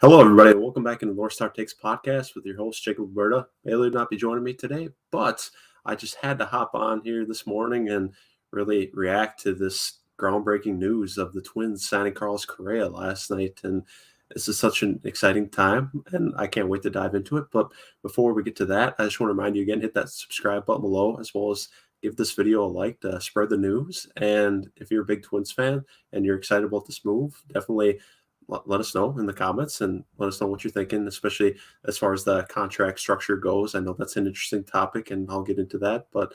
Hello, everybody. Welcome back into the North Star Takes podcast with your host, Jacob Alberta. Bailey would not be joining me today, but I just had to hop on here this morning and really react to this groundbreaking news of the Twins signing Carlos Correa last night. And this is such an exciting time, and I can't wait to dive into it. But before we get to that, I just want to remind you again, hit that subscribe button below, as well as give this video a like to spread the news. And if you're a big Twins fan and you're excited about this move, definitely let us know in the comments and let us know what you're thinking, especially as far as the contract structure goes. I know that's an interesting topic, and I'll get into that. But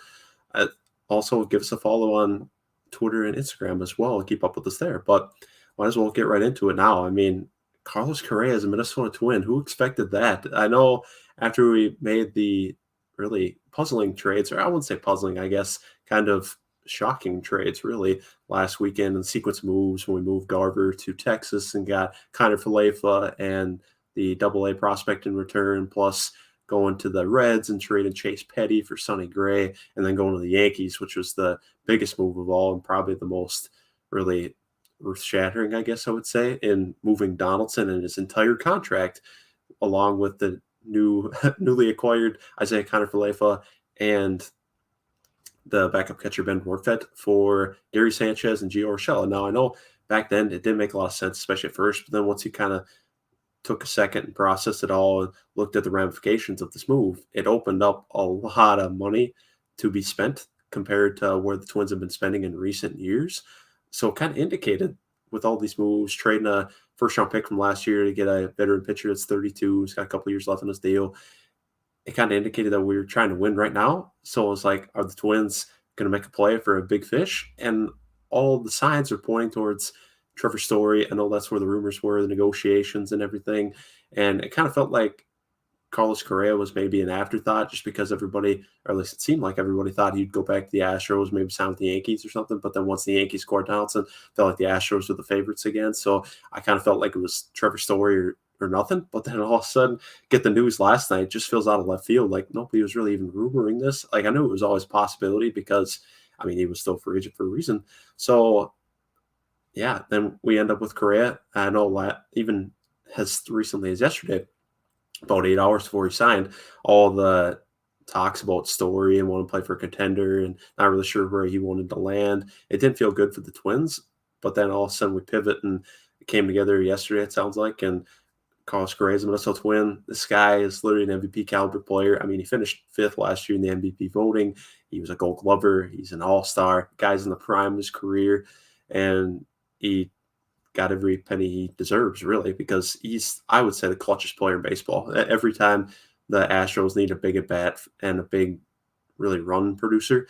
also give us a follow on Twitter and Instagram as well and keep up with us there. But might as well get right into it now. I mean, Carlos Correa is a Minnesota Twin. Who expected that? I know after we made the really puzzling trades, or I wouldn't say puzzling, I guess, kind of shocking trades really last weekend and sequence moves when we moved Garver to Texas and got Kiner Falefa and the AA prospect in return, plus going to the Reds and trading Chase Petty for Sonny Gray, and then going to the Yankees, which was the biggest move of all and probably the most really earth-shattering, I guess I would say, in moving Donaldson and his entire contract, along with the newly acquired Isaiah Kiner Falefa and the backup catcher Ben Workfed for Gary Sanchez and Gio Urshela. Now, I know back then it didn't make a lot of sense, especially at first, but then once you kind of took a second and processed it all and looked at the ramifications of this move, it opened up a lot of money to be spent compared to where the Twins have been spending in recent years. So it kind of indicated with all these moves, trading a first-round pick from last year to get a veteran pitcher that's 32, he's got a couple years left on his deal, it kind of indicated that we were trying to win right now. So it was like, are the Twins going to make a play for a big fish? And all the signs are pointing towards Trevor Story. I know that's where the rumors were, the negotiations and everything. And it kind of felt like Carlos Correa was maybe an afterthought just because everybody, or at least it seemed like everybody thought he'd go back to the Astros, maybe sign with the Yankees or something. But then once the Yankees scored Donaldson, felt like the Astros were the favorites again. So I kind of felt like it was Trevor Story or nothing. But then all of a sudden, get the news last night, just feels out of left field. Like nobody was really even rumoring this. Like I knew it was always a possibility because, I mean, he was still free agent for a reason. So yeah, then we end up with Correa. I know even as recently as yesterday, about 8 hours before he signed, all the talks about Story and want to play for a contender and not really sure where he wanted to land. It didn't feel good for the Twins, but then all of a sudden we pivot and it came together yesterday, it sounds like, and Carlos Correa is a Minnesota Twin. This guy is literally an MVP caliber player. I mean, he finished 5th last year in the MVP voting. He was a Gold Glover. He's an all-star. Guy's in the prime of his career, and he got every penny he deserves, really, because he's, I would say, the clutchest player in baseball. Every time the Astros need a big at-bat and a big, really run producer,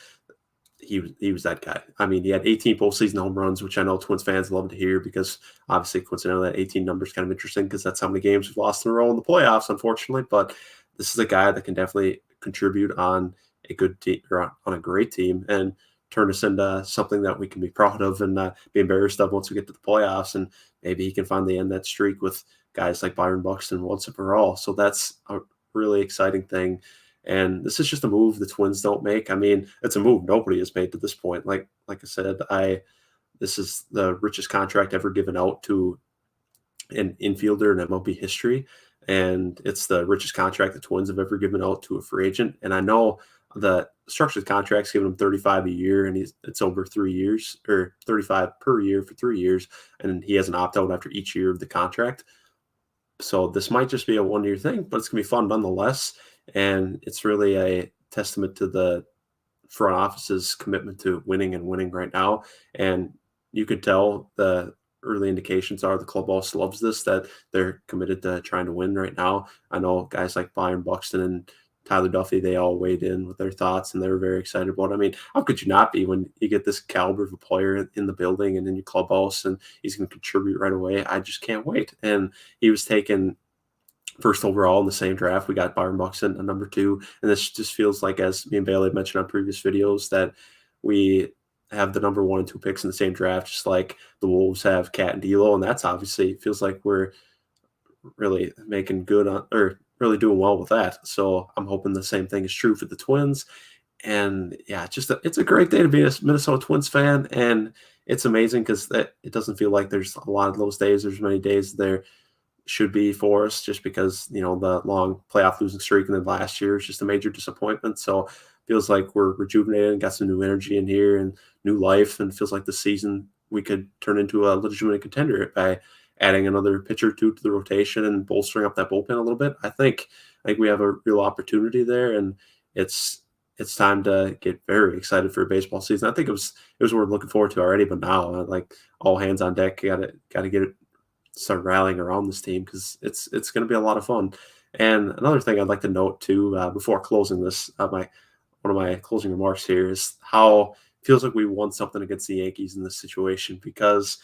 he was that guy. I mean, he had 18 postseason home runs, which I know Twins fans love to hear because obviously coincidentally that 18 number is kind of interesting because that's how many games we've lost in a row in the playoffs, unfortunately. But this is a guy that can definitely contribute on a good team or on a great team and turn us into something that we can be proud of and be embarrassed of once we get to the playoffs. And maybe he can finally end that streak with guys like Byron Buxton once and for all. So that's a really exciting thing. And this is just a move the Twins don't make. I mean, it's a move nobody has made to this point. Like I said, this is the richest contract ever given out to an infielder in MLB history. And it's the richest contract the Twins have ever given out to a free agent. And I know the structure of the contract's giving him 35 a year, and it's over 3 years, or 35 per year for 3 years. And he has an opt-out after each year of the contract. So this might just be a one-year thing, but it's going to be fun nonetheless. And it's really a testament to the front office's commitment to winning and winning right now. And you could tell the early indications are the clubhouse loves this, that they're committed to trying to win right now. I know guys like Byron Buxton and Tyler Duffy, they all weighed in with their thoughts and they were very excited about it. I mean, how could you not be when you get this caliber of a player in the building and in your clubhouse and he's going to contribute right away? I just can't wait. And he was taken first overall in the same draft. We got Byron Buxton at number 2. And this just feels like, as me and Bailey mentioned on previous videos, that we have the number 1 and 2 picks in the same draft, just like the Wolves have Cat and D'Lo. And that's obviously feels like we're really making good on, or really doing well with that. So I'm hoping the same thing is true for the Twins. And yeah, it's a great day to be a Minnesota Twins fan. And it's amazing because it doesn't feel like there's a lot of those days. There's many days there should be for us just because, the long playoff losing streak and then last year is just a major disappointment. So feels like we're rejuvenated and got some new energy in here and new life, and feels like the season we could turn into a legitimate contender by adding another pitcher or two to the rotation and bolstering up that bullpen a little bit. I think we have a real opportunity there, and it's it's time to get very excited for a baseball season. I think it was what we're looking forward to already, but now like all hands on deck. Got to get it start rallying around this team because it's going to be a lot of fun. And another thing I'd like to note too, before closing this, my one of my closing remarks here is how it feels like we won something against the Yankees in this situation, because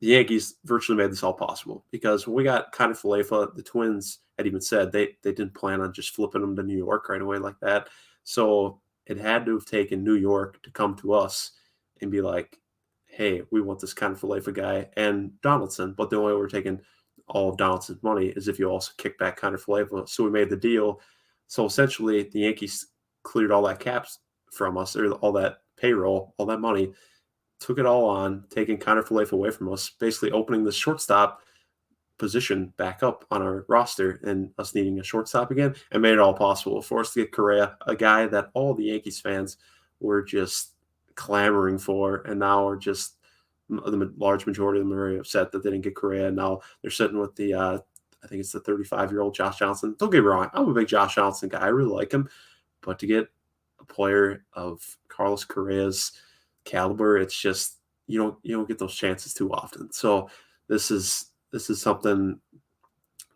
the Yankees virtually made this all possible. Because when we got kind of Falefa, the Twins had even said they didn't plan on just flipping them to New York right away like that. So it had to have taken New York to come to us and be like, "Hey, we want this kind of Falefa guy and Donaldson." But the only way we're taking all of Donaldson's money is if you also kick back kind of Falefa. So we made the deal. So essentially, the Yankees cleared all that caps from us, or all that payroll, all that money, took it all on, taking Connor Falefa away from us, basically opening the shortstop position back up on our roster and us needing a shortstop again, and made it all possible for us to get Correa, a guy that all the Yankees fans were just clamoring for, and now are just the large majority of them are very upset that they didn't get Correa. And now they're sitting with the I think it's the 35-year-old Josh Johnson. Don't get me wrong, I'm a big Josh Johnson guy. I really like him, but to get a player of Carlos Correa's caliber, it's just you don't get those chances too often. So this is something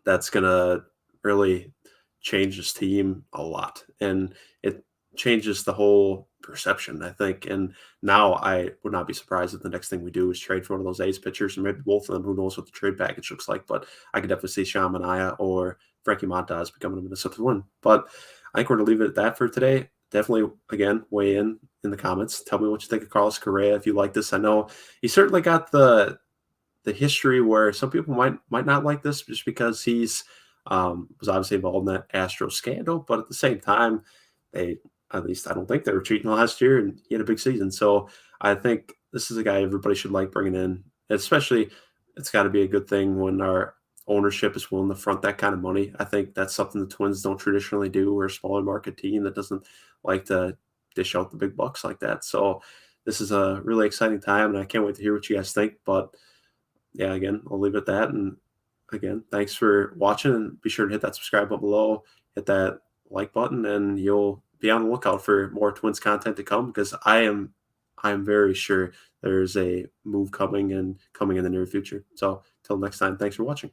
that's gonna really change this team a lot, and it changes the whole perception, I think. And now I would not be surprised if the next thing we do is trade for one of those ace pitchers, and maybe both of them. Who knows what the trade package looks like? But I could definitely see Sean Manaea or Frankie Montas becoming a Minnesota Twin. But I think we're going to leave it at that for today. Definitely, again, weigh in the comments. Tell me what you think of Carlos Correa. If you like this, I know he certainly got the history where some people might not like this just because he's was obviously involved in that Astro scandal, but at the same time, they at least I don't think they were cheating last year, and he had a big season. So I think this is a guy everybody should like bringing in, especially it's got to be a good thing when our ownership is willing to front that kind of money. I think that's something the Twins don't traditionally do. We're a smaller market team that doesn't like to dish out the big bucks like that. So this is a really exciting time, and I can't wait to hear what you guys think. But yeah, again, I'll leave it at that. And again, thanks for watching, and be sure to hit that subscribe button below, hit that like button, and you'll be on the lookout for more Twins content to come, because I am very sure there's a move coming in the near future. So till next time, thanks for watching.